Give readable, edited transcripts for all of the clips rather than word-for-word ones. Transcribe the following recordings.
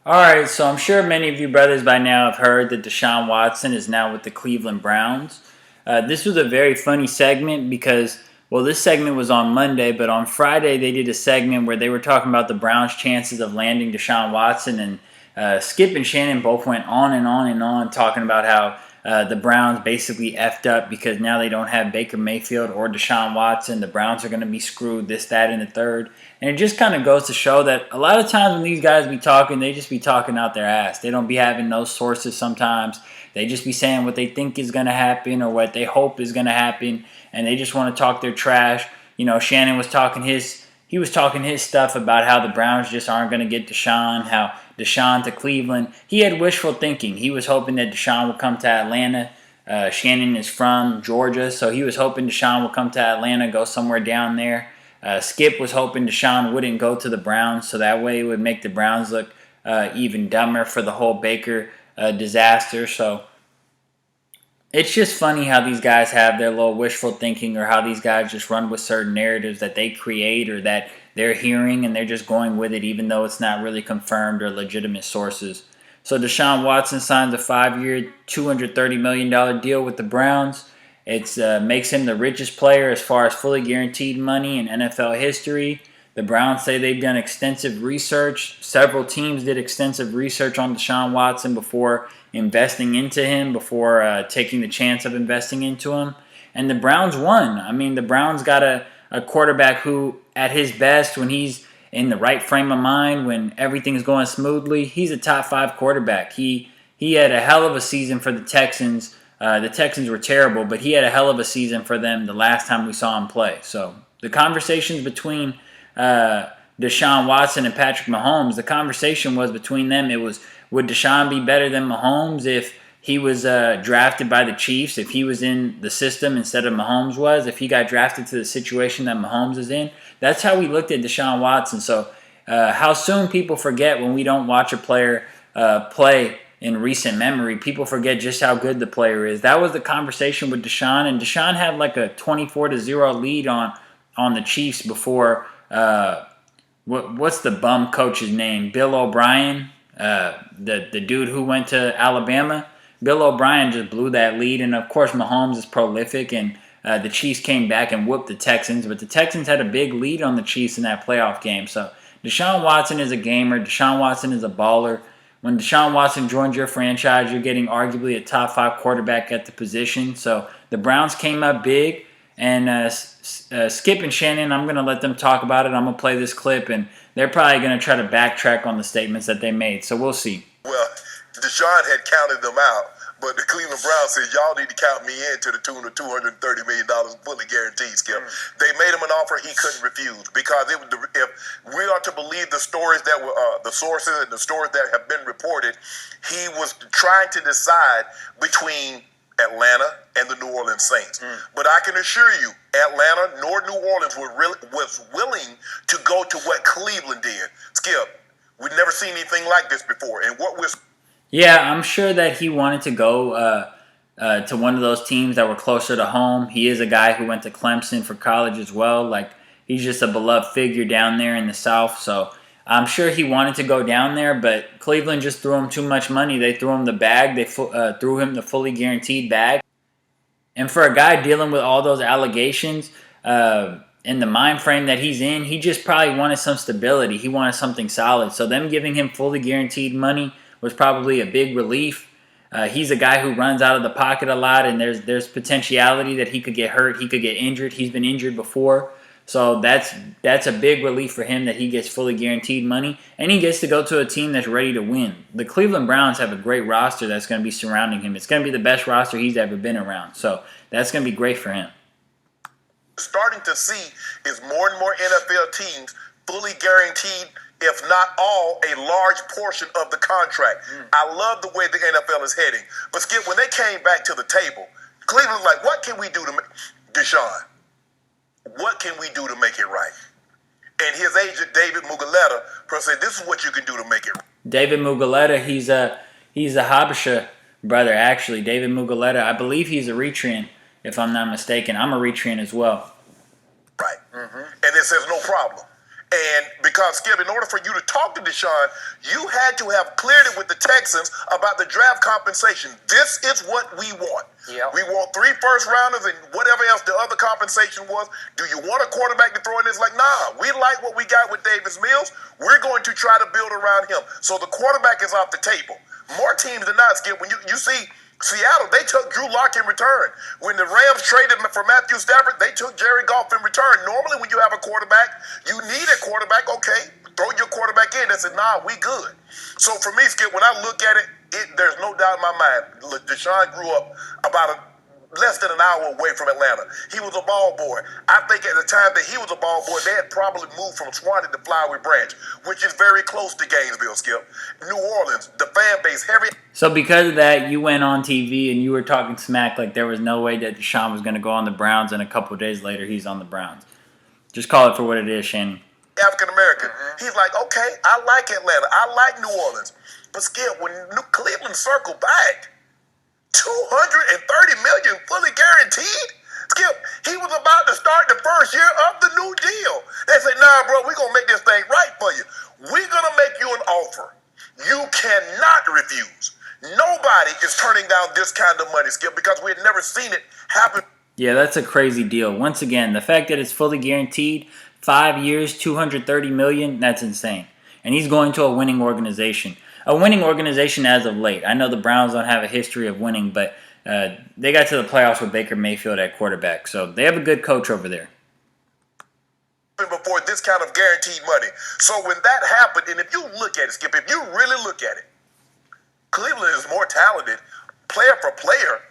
All right, so I'm sure many of you brothers by now have heard that Deshaun Watson is now with the Cleveland Browns. This was a very funny segment because, well, this segment was on Monday, but on Friday they did a segment where they were talking about the Browns' chances of landing Deshaun Watson, and Skip and Shannon both went on and on and on talking about how the Browns basically effed up because now they don't have Baker Mayfield or Deshaun Watson. The Browns are going to be screwed, this, that, and the third. And it just kind of goes to show that a lot of times when these guys be talking, they just be talking out their ass. They don't be having no sources sometimes. They just be saying what they think is going to happen or what they hope is going to happen, and they just want to talk their trash. You know, Shannon was talking his stuff about how the Browns just aren't going to get Deshaun, how Deshaun to Cleveland. He had wishful thinking. He was hoping that Deshaun would come to Atlanta. Shannon is from Georgia, so he was hoping Deshaun would come to Atlanta, go somewhere down there. Skip was hoping Deshaun wouldn't go to the Browns, so that way it would make the Browns look even dumber for the whole Baker disaster. So it's just funny how these guys have their little wishful thinking, or how these guys just run with certain narratives that they create or that they're hearing, and they're just going with it even though it's not really confirmed or legitimate sources. So Deshaun Watson signs a 5-year, $230 million deal with the Browns. It makes him the richest player as far as fully guaranteed money in NFL history. The Browns say they've done extensive research. Several teams did extensive research on Deshaun Watson before investing into him, before taking the chance of investing into him. And the Browns won. I mean, the Browns got a quarterback who, at his best, when he's in the right frame of mind, when everything's going smoothly, he's a top 5 quarterback. He had a hell of a season for the Texans. The Texans were terrible, but he had a hell of a season for them the last time we saw him play. So the conversations between Deshaun Watson and Patrick Mahomes, the conversation was between them. It was, would Deshaun be better than Mahomes if he was drafted by the Chiefs, if he was in the system instead of Mahomes was, if he got drafted to the situation that Mahomes is in? That's how we looked at Deshaun Watson. So how soon people forget when we don't watch a player play in recent memory. People forget just how good the player is. That was the conversation with Deshaun, and Deshaun had like a 24-0 lead on the Chiefs before what's the bum coach's name? Bill O'Brien, the dude who went to Alabama. Bill O'Brien just blew that lead, and of course Mahomes is prolific, and the Chiefs came back and whooped the Texans, but the Texans had a big lead on the Chiefs in that playoff game. So Deshaun Watson is a gamer. Deshaun Watson is a baller. When Deshaun Watson joins your franchise, you're getting arguably a top 5 quarterback at the position. So the Browns came up big, and Skip and Shannon, I'm going to let them talk about it. I'm going to play this clip, and they're probably going to try to backtrack on the statements that they made. So we'll see. Well, Deshaun had counted them out, but the Cleveland Browns said, y'all need to count me in to the tune of $230 million fully guaranteed, Skip. They made him an offer he couldn't refuse, because if we are to believe the stories that were, the sources and the stories that have been reported, he was trying to decide between Atlanta and the New Orleans Saints. But I can assure you, Atlanta nor New Orleans was willing to go to what Cleveland did. Skip, we've never seen anything like this before. And what we're... Yeah, I'm sure that he wanted to go to one of those teams that were closer to home. He is a guy who went to Clemson for college as well. Like, he's just a beloved figure down there in the South. So I'm sure he wanted to go down there, but Cleveland just threw him too much money. They threw him the bag. They threw him the fully guaranteed bag. And for a guy dealing with all those allegations, in the mind frame that he's in, he just probably wanted some stability. He wanted something solid. So them giving him fully guaranteed money was probably a big relief. He's a guy who runs out of the pocket a lot, and there's potentiality that he could get hurt, he could get injured. He's been injured before. So that's a big relief for him that he gets fully guaranteed money, and he gets to go to a team that's ready to win. The Cleveland Browns have a great roster that's going to be surrounding him. It's going to be the best roster he's ever been around. So that's going to be great for him. Starting to see is more and more NFL teams fully guaranteed, if not all, a large portion of the contract. I love the way the NFL is heading. But Skip, when they came back to the table, Cleveland's like, what can we do to make Deshaun? What can we do to make it right? And his agent, David Muguleta, said, this is what you can do to make it right. David Muguleta, he's a Habesha brother, actually. David Muguleta, I believe he's Eritrean, if I'm not mistaken. I'm Eritrean as well. Right. And it says no problem. And because, Skip, in order for you to talk to Deshaun, you had to have cleared it with the Texans about the draft compensation. This is what we want. Yep. We want 3 first-rounders and whatever else the other compensation was. Do you want a quarterback to throw in this? Like, nah, we like what we got with Davis Mills. We're going to try to build around him. So the quarterback is off the table. More teams than not, Skip, when you see Seattle, they took Drew Lock in return. When the Rams traded for Matthew Stafford, they took Jared Goff in return. Normally, when you have a quarterback, you need a quarterback. Okay, throw your quarterback in. They said, nah, we good. So for me, Skip, when I look at it, there's no doubt in my mind. Deshaun grew up about less than an hour away from Atlanta. He was a ball boy. I think at the time that he was a ball boy, they had probably moved from Swanee to Flowery Branch, which is very close to Gainesville, Skip. New Orleans, the fan base, heavy. So because of that, you went on TV and you were talking smack like there was no way that Deshaun was going to go on the Browns, and a couple of days later he's on the Browns. Just call it for what it is, Shannon. African American. He's like, okay, I like Atlanta. I like New Orleans. But Skip, when Cleveland circled back, $230 million fully guaranteed. Skip, he was about to start the first year of the new deal. They said, nah, bro, we're going to make this thing right for you. We're going to make you an offer you cannot refuse. Nobody is turning down this kind of money, Skip, because we had never seen it happen. Yeah, that's a crazy deal. Once again, the fact that it's fully guaranteed, 5 years, $230 million, that's insane. And he's going to a winning organization. A winning organization as of late. I know the Browns don't have a history of winning, but they got to the playoffs with Baker Mayfield at quarterback. So they have a good coach over there. Before this kind of guaranteed money. So when that happened, and if you look at it, Skip, if you really look at it, Cleveland is more talented, player for player,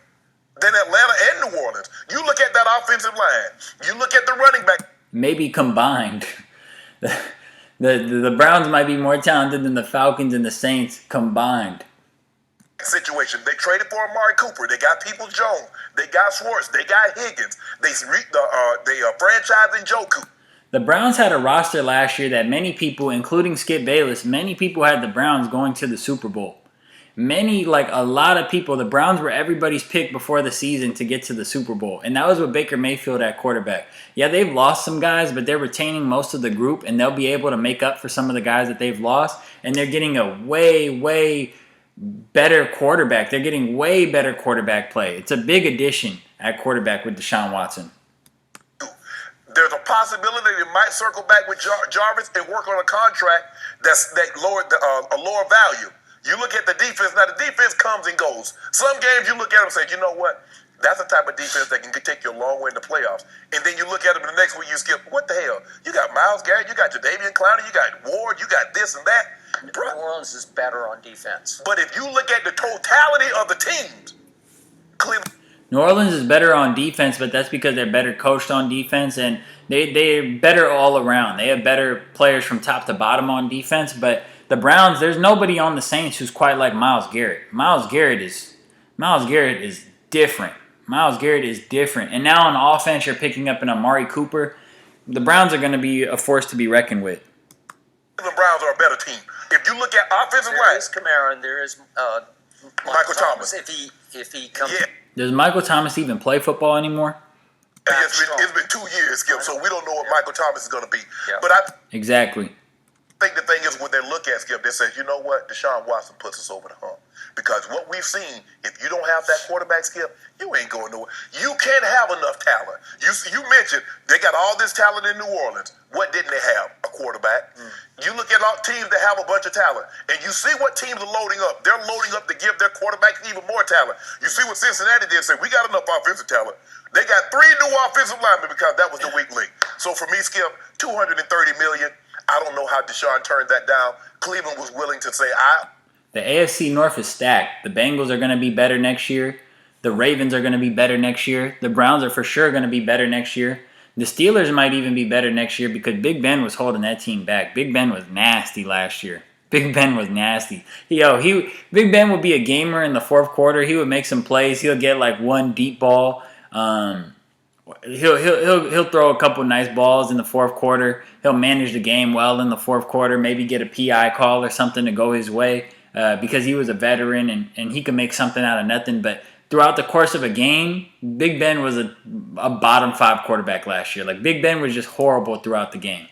than Atlanta and New Orleans. You look at that offensive line. You look at the running back. Maybe combined. The Browns might be more talented than the Falcons and the Saints combined. Situation. They traded for Amari Cooper. They got Peoples-Jones. They got Schwartz. They got Higgins. They franchised Njoku. The Browns had a roster last year that many people, including Skip Bayless, many people had the Browns going to the Super Bowl. A lot of people, the Browns were everybody's pick before the season to get to the Super Bowl. And that was with Baker Mayfield at quarterback. Yeah, they've lost some guys, but they're retaining most of the group, and they'll be able to make up for some of the guys that they've lost. And they're getting a way better quarterback. They're getting way better quarterback play. It's a big addition at quarterback with Deshaun Watson. There's a possibility they might circle back with Jarvis and work on a contract that a lower value. You look at the defense. Now, the defense comes and goes. Some games you look at them and say, you know what? That's the type of defense that can take you a long way in the playoffs. And then you look at them the next week, you skip, what the hell? You got Myles Garrett, you got Jadeveon Clowney, you got Ward, you got this and that. New Orleans is better on defense. But if you look at the totality of the teams, Cleveland. New Orleans is better on defense, but that's because they're better coached on defense, and they're better all around. They have better players from top to bottom on defense, but the Browns, there's nobody on the Saints who's quite like Myles Garrett. Myles Garrett is different. Myles Garrett is different. And now on offense, you're picking up an Amari Cooper. The Browns are going to be a force to be reckoned with. The Browns are a better team. If you look at offensive line, there is Kamara and there is Michael Thomas. If he comes. Yeah. Does Michael Thomas even play football anymore? It's been 2 years, Skip, so we don't know what Michael Thomas is going to be. Yeah. But Exactly. I think the thing is when they look at Skip, they say, you know what, Deshaun Watson puts us over the hump. Because what we've seen, if you don't have that quarterback, Skip, you ain't going nowhere. You can't have enough talent. You mentioned they got all this talent in New Orleans. What didn't they have? A quarterback. You look at all teams that have a bunch of talent, and you see what teams are loading up. They're loading up to give their quarterbacks even more talent. You see what Cincinnati did, say, we got enough offensive talent. They got 3 new offensive linemen because that was the weak link. So for me, Skip, $230 million. I don't know how Deshaun turned that down. Cleveland was willing to say, The AFC North is stacked. The Bengals are going to be better next year. The Ravens are going to be better next year. The Browns are for sure going to be better next year. The Steelers might even be better next year because Big Ben was holding that team back. Big Ben was nasty last year. Big Ben was nasty. Big Ben would be a gamer in the fourth quarter. He would make some plays. He'll get like one deep ball. He'll throw a couple nice balls in the fourth quarter. He'll manage the game well in the fourth quarter. Maybe get a PI call or something to go his way because he was a veteran and he could make something out of nothing. But throughout the course of a game, Big Ben was a bottom 5 quarterback last year. Like Big Ben was just horrible throughout the game.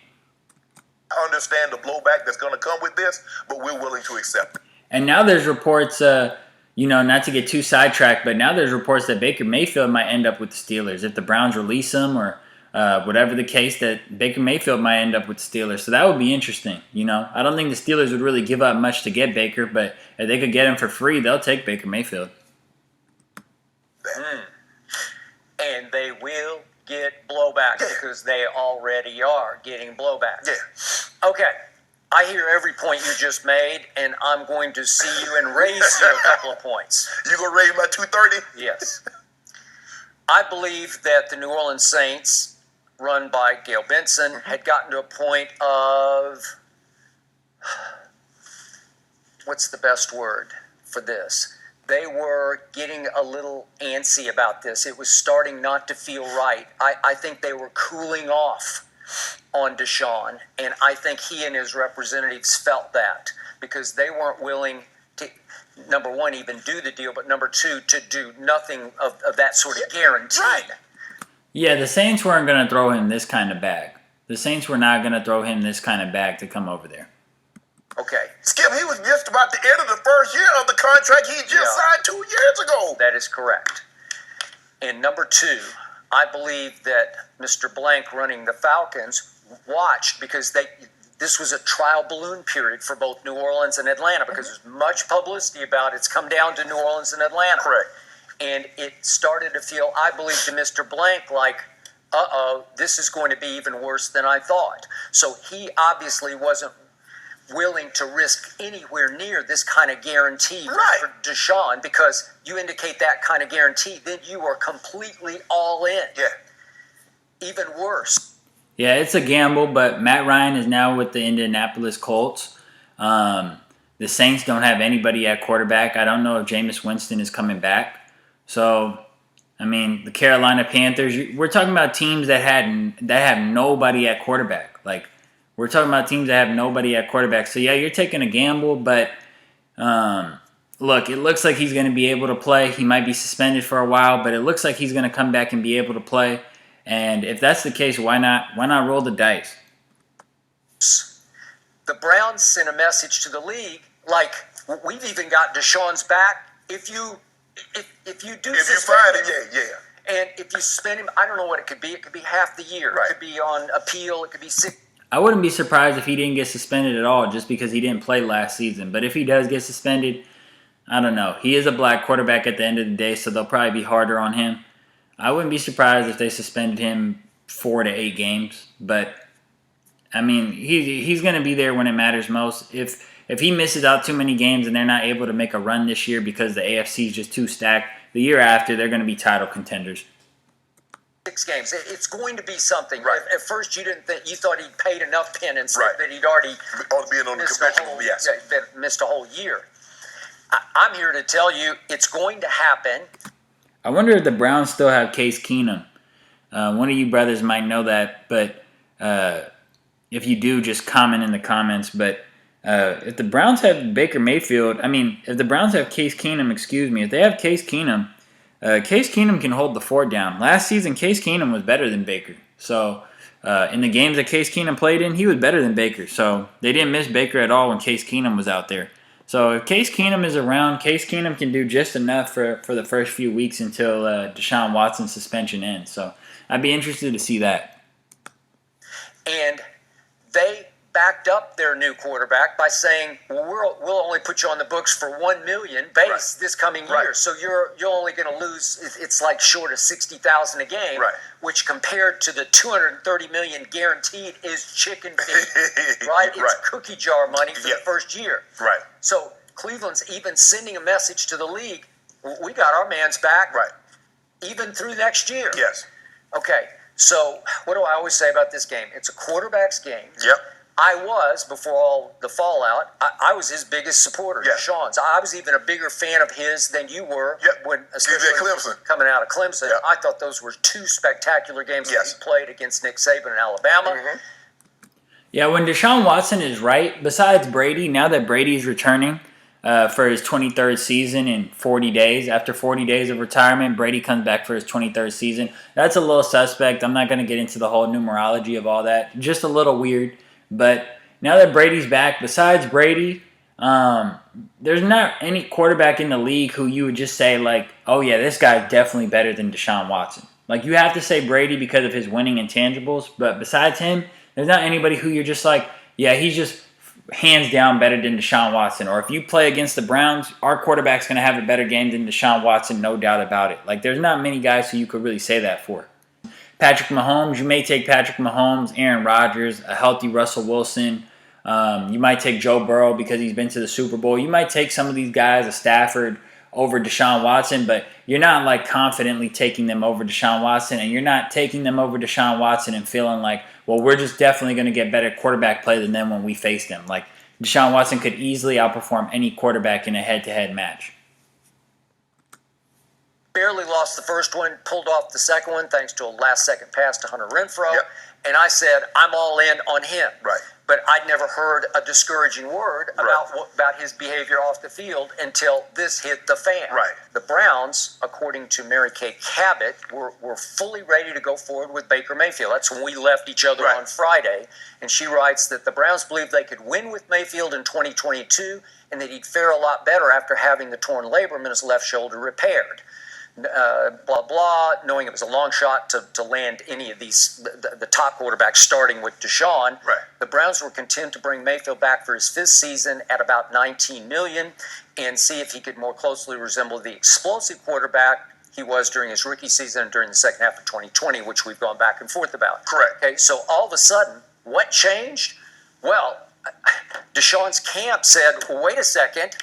understand the blowback that's going to come with this, but we're willing to accept it. And now there's reports, not to get too sidetracked, but now there's reports that Baker Mayfield might end up with the Steelers if the Browns release him, or whatever the case, that Baker Mayfield might end up with the Steelers. So that would be interesting. I don't think the Steelers would really give up much to get Baker, but if they could get him for free, they'll take Baker Mayfield. And they will get blowback because they already are getting blowback. Yeah. Okay. I hear every point you just made, and I'm going to see you and raise you a couple of points. You going to raise my 230? Yes. I believe that the New Orleans Saints, run by Gail Benson, had gotten to a point of, what's the best word for this? They were getting a little antsy about this. It was starting not to feel right. I think they were cooling off on Deshaun, and I think he and his representatives felt that because they weren't willing to, number one, even do the deal, but number two, to do nothing of that sort of guarantee. Right. Yeah, the Saints weren't going to throw him this kind of bag. The Saints were not going to throw him this kind of bag to come over there. Okay. Skip, he was just about the end of the first year of the contract he just signed 2 years ago. That is correct. And number two, I believe that Mr. Blank running the Falcons watched because this was a trial balloon period for both New Orleans and Atlanta because there's much publicity about it's come down to New Orleans and Atlanta. Correct. And it started to feel, I believe, to Mr. Blank like, this is going to be even worse than I thought. So he obviously wasn't willing to risk anywhere near this kind of guarantee for Deshaun because you indicate that kind of guarantee, then you are completely all in. Yeah. Even worse. Yeah, it's a gamble, but Matt Ryan is now with the Indianapolis Colts. The Saints don't have anybody at quarterback. I don't know if Jameis Winston is coming back. So, the Carolina Panthers, we're talking about teams that have nobody at quarterback. We're talking about teams that have nobody at quarterback. So, yeah, you're taking a gamble, but look, it looks like he's going to be able to play. He might be suspended for a while, but it looks like he's going to come back and be able to play. And if that's the case, why not roll the dice? The Browns sent a message to the league, like, we've even got Deshaun's back. If you find it, yeah. And if you suspend him, I don't know what it could be. It could be half the year. Right. It could be on appeal. It could be 6. I wouldn't be surprised if he didn't get suspended at all just because he didn't play last season. But if he does get suspended, I don't know. He is a black quarterback at the end of the day, so they'll probably be harder on him. I wouldn't be surprised if they suspended him 4 to 8 games. But, he's going to be there when it matters most. If he misses out too many games and they're not able to make a run this year because the AFC is just too stacked, the year after they're going to be title contenders. 6 games. It's going to be something. Right. At first, you didn't think you thought he'd paid enough penance Right. that he'd already Being on the missed conventional, yes. missed a whole year. I'm here to tell you it's going to happen. I wonder if the Browns still have Case Keenum. One of you brothers might know that, but if you do, just comment in the comments. But if the Browns have Baker Mayfield, if the Browns have Case Keenum, if they have Case Keenum can hold the fort down. Last season, Case Keenum was better than Baker. So in the games that Case Keenum played in, he was better than Baker. So they didn't miss Baker at all when Case Keenum was out there. So if Case Keenum is around, Case Keenum can do just enough for the first few weeks until Deshaun Watson's suspension ends. So I'd be interested to see that. And they backed up their new quarterback by saying, well, we'll only put you on the books for $1 million base this coming year. Right. So you're only going to lose, it's like short of $60,000 a game, Right. which compared to the $230 million guaranteed is chicken feed, right? It's Right. cookie jar money for Yeah. the first year. Right. So Cleveland's even sending a message to the league, we got our man's back, Right. even through next year. Yes. Okay, so what do I always say about this game? It's a quarterback's game. Yep. I was, before all the fallout, I was his biggest supporter, Yeah. Deshaun's. I was even a bigger fan of his than you were Yep. when, He was especially at Clemson. coming out of Clemson. Yep. I thought those were 2 spectacular games Yes. that he played against Nick Saban in Alabama. Mm-hmm. Yeah, when Deshaun Watson is right, besides Brady, now that Brady's returning for his 23rd season in 40 days, after 40 days of retirement, Brady comes back for his 23rd season. That's a little suspect. I'm not going to get into the whole numerology of all that. Just a little weird. But now that Brady's back, besides Brady, there's not any quarterback in the league who you would just say like, oh yeah, this guy's definitely better than Deshaun Watson. Like you have to say Brady because of his winning intangibles, but besides him, there's not anybody who you're just like, yeah, he's just hands down better than Deshaun Watson. Or if you play against the Browns, our quarterback's going to have a better game than Deshaun Watson, no doubt about it. Like there's not many guys who you could really say that for. Patrick Mahomes, you may take Patrick Mahomes, Aaron Rodgers, a healthy Russell Wilson. You might take Joe Burrow because he's been to the Super Bowl. You might take some of these guys, a Stafford, over Deshaun Watson, but you're not like confidently taking them over Deshaun Watson, and you're not taking them over Deshaun Watson and feeling like, well, we're just definitely going to get better quarterback play than them when we face them. Like Deshaun Watson could easily outperform any quarterback in a head-to-head match. Barely lost the first one, pulled off the second one thanks to a last-second pass to Hunter Renfrow. Yep. And I said, I'm all in on him. Right. But I'd never heard a discouraging word about his behavior off the field until this hit the fan. Right. The Browns, according to Mary Kay Cabot, were fully ready to go forward with Baker Mayfield. That's when we left each other on Friday. And she writes that the Browns believed they could win with Mayfield in 2022 and that he'd fare a lot better after having the torn labrum in his left shoulder repaired. Blah, blah, knowing it was a long shot to land any of these, the top quarterbacks, starting with Deshaun. Right. The Browns were content to bring Mayfield back for his fifth season at about $19 million and see if he could more closely resemble the explosive quarterback he was during his rookie season and during the second half of 2020, which we've gone back and forth about. Correct. Okay, so all of a sudden, what changed? Well, Deshaun's camp said, well, wait a second,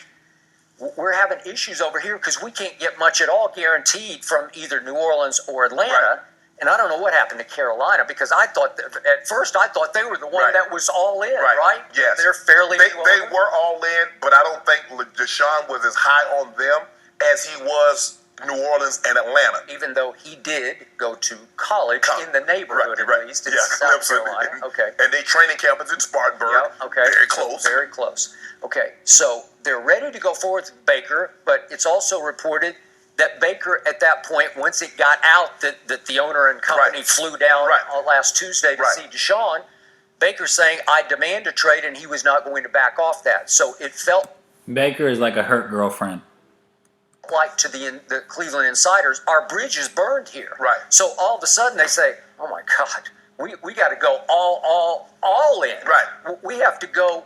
we're having issues over here because we can't get much at all guaranteed from either New Orleans or Atlanta. Right. And I don't know what happened to Carolina because I thought at first they were the one that was all in, right? Yes. They're fairly. They were all in, but I don't think Deshaun was as high on them as he was New Orleans and Atlanta. Even though he did go to college in the neighborhood at least in South Carolina. Okay. And their training camp is in Spartanburg. Yeah, okay. Very close. Very close. Okay, so they're ready to go forward with Baker, but it's also reported that Baker at that point, once it got out that the owner and company flew down on last Tuesday to see Deshaun, Baker saying, I demand a trade, and he was not going to back off that. So it felt Baker is like a hurt girlfriend. Like to the Cleveland insiders, our bridge is burned here. Right. So all of a sudden they say, oh my God, we got to go all in. Right. We have to go.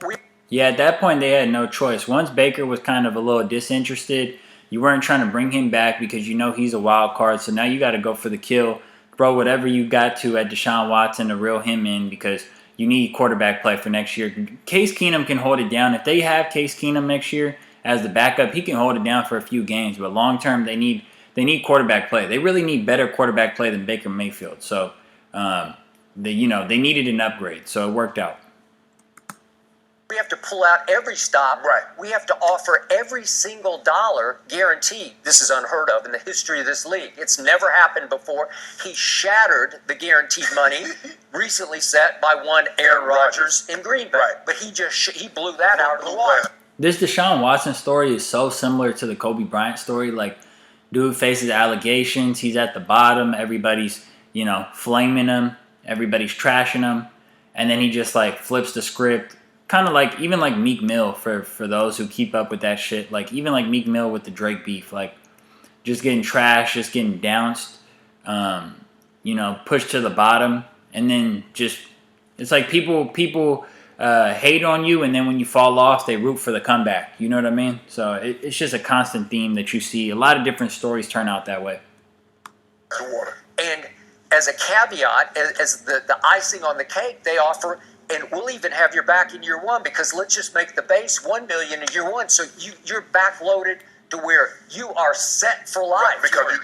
Yeah, at that point they had no choice. Once Baker was kind of a little disinterested, you weren't trying to bring him back because you know he's a wild card. So now you got to go for the kill. Throw whatever you got to at Deshaun Watson to reel him in because you need quarterback play for next year. Case Keenum can hold it down. If they have Case Keenum next year as the backup, he can hold it down for a few games. But long term, they need quarterback play. They really need better quarterback play than Baker Mayfield. So they needed an upgrade. So it worked out. We have to pull out every stop. Right. We have to offer every single dollar guaranteed. This is unheard of in the history of this league. It's never happened before. He shattered the guaranteed money recently set by one Aaron Rodgers in Green Bay. Right. But he blew that out of the water. This Deshaun Watson story is so similar to the Kobe Bryant story. Like, dude faces allegations. He's at the bottom. Everybody's, flaming him. Everybody's trashing him. And then he just, flips the script. Kind of even like Meek Mill for those who keep up with that shit. Like, even like Meek Mill with the Drake beef. Like, just getting trashed, just getting dounced. Pushed to the bottom. And then just, it's like people hate on you, and then when you fall off, they root for the comeback. You know what I mean? So it's just a constant theme that you see. A lot of different stories turn out that way. And as a caveat, as the icing on the cake, they offer, and we'll even have your back in year one because let's just make the base $1 million in year one, so you're backloaded to where you are set for life. Right, because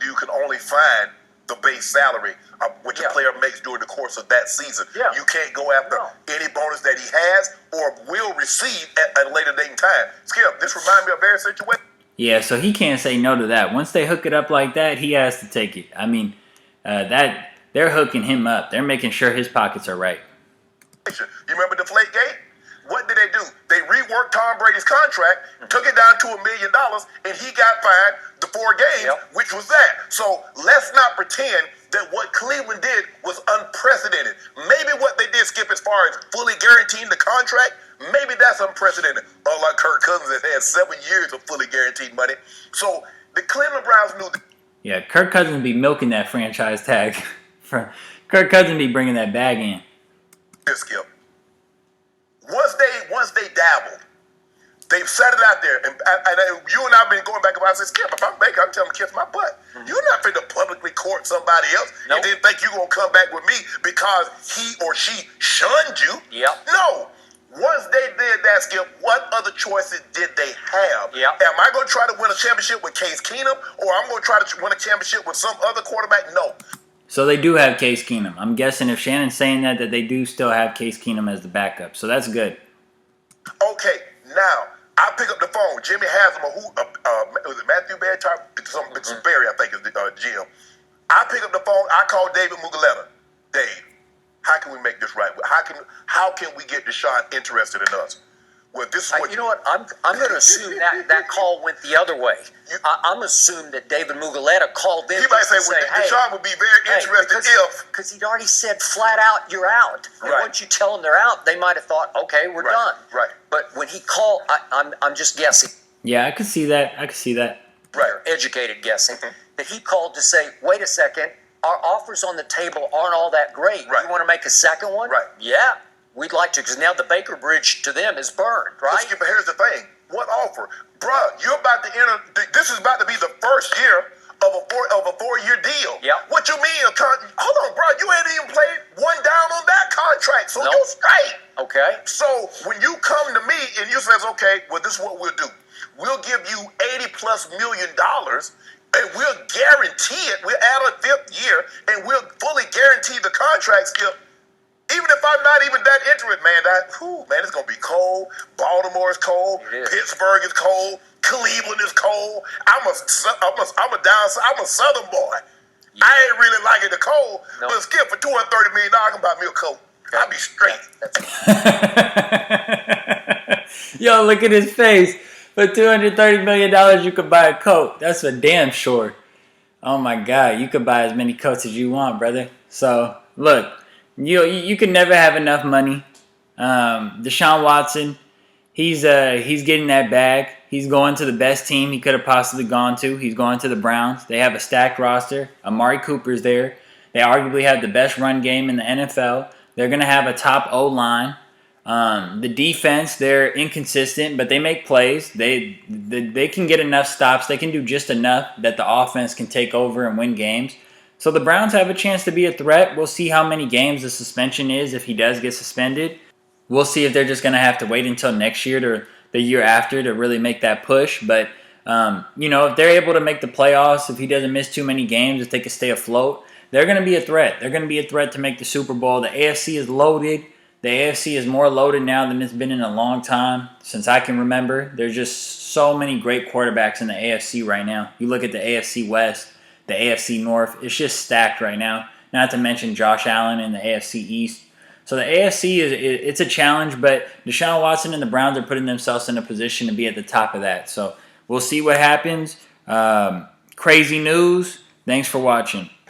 you can only find the base salary of what your player makes during the course of that season. Yeah. You can't go after any bonus that he has or will receive at a later date in time. Skip, this reminds me of very situation. Yeah, so he can't say no to that. Once they hook it up like that, he has to take it. I mean, that they're hooking him up. They're making sure his pockets are right. You remember Deflategate? What did they do? They reworked Tom Brady's contract, took it down to $1 million, and he got fined the 4 games, which was that. So let's not pretend that what Cleveland did was unprecedented. Maybe what they did, Skip, as far as fully guaranteeing the contract, maybe that's unprecedented. Unlike Kirk Cousins that had 7 years of fully guaranteed money. So the Cleveland Browns knew that. Yeah, Kirk Cousins be milking that franchise tag. Kirk Cousins be bringing that bag in. Skip. Once they dabbled, they've set it out there, and you and I have been going back and forth. I said, Skip, if I'm Baker, I'm telling him to kiss my butt. You're not finna publicly court somebody else and then think you're gonna come back with me because he or she shunned you. Yep. No. Once they did that, Skip, what other choices did they have? Yep. Am I going to try to win a championship with Case Keenum, or I'm going to try to win a championship with some other quarterback? No. So they do have Case Keenum. I'm guessing if Shannon's saying that they do still have Case Keenum as the backup. So that's good. Okay, now I pick up the phone. Jimmy Haslam, was it Matthew Barry? Barry, I think is the GM. I pick up the phone. I call David Mugoleta. Dave, how can we make this right? How can we get Deshaun interested in us? Well, this is what you know what? I'm going to assume that call went the other way. I'm assuming that David Mugoleta called them. He might say, Deshaun would be very interested because he'd already said flat out, you're out. And Right. once you tell them they're out, they might have thought, okay, we're done. Right. But when he called, I'm just guessing. Yeah, I could see that. Right. Educated guessing. That he called to say, wait a second, our offers on the table aren't all that great. Right. You want to make a second one? Right. Yeah. We'd like to, because now the Baker Bridge to them is burned, right? But here's the thing. What offer? Bruh, you're about to enter, this is about to be the first year of a 4-year deal. Yeah. What you mean? Hold on, bro. You ain't even played one down on that contract, so Nope. you're straight. Okay. So when you come to me and you says, okay, well, this is what we'll do. We'll give you $80+ million, and we'll guarantee it. We'll add a 5th year, and we'll fully guarantee the contract, Skip. Even if I'm not even that interested, man, it's going to be cold. Baltimore is cold. It is. Pittsburgh is cold. Cleveland is cold. I'm a Southern boy. Yeah. I ain't really liking the cold, No. but Skip, for $230 million, I can buy me a coat. I'll be straight. Yo, look at his face. For $230 million, you could buy a coat. That's for damn sure. Oh my God, you could buy as many coats as you want, brother. So look. You can never have enough money. Deshaun Watson, he's getting that bag. He's going to the best team he could have possibly gone to. He's going to the Browns. They have a stacked roster. Amari Cooper's there. They arguably have the best run game in the NFL. They're going to have a top O-line. The defense, they're inconsistent, but they make plays. They can get enough stops. They can do just enough that the offense can take over and win games. So the Browns have a chance to be a threat. We'll see how many games the suspension is if he does get suspended. We'll see if they're just going to have to wait until next year or the year after to really make that push. But, if they're able to make the playoffs, if he doesn't miss too many games, if they can stay afloat, they're going to be a threat. They're going to be a threat to make the Super Bowl. The AFC is loaded. The AFC is more loaded now than it's been in a long time since I can remember. There's just so many great quarterbacks in the AFC right now. You look at the AFC West, the AFC North, it's just stacked right now. Not to mention Josh Allen in the AFC East. So the AFC, it's a challenge, but Deshaun Watson and the Browns are putting themselves in a position to be at the top of that. So we'll see what happens. Crazy news. Thanks for watching.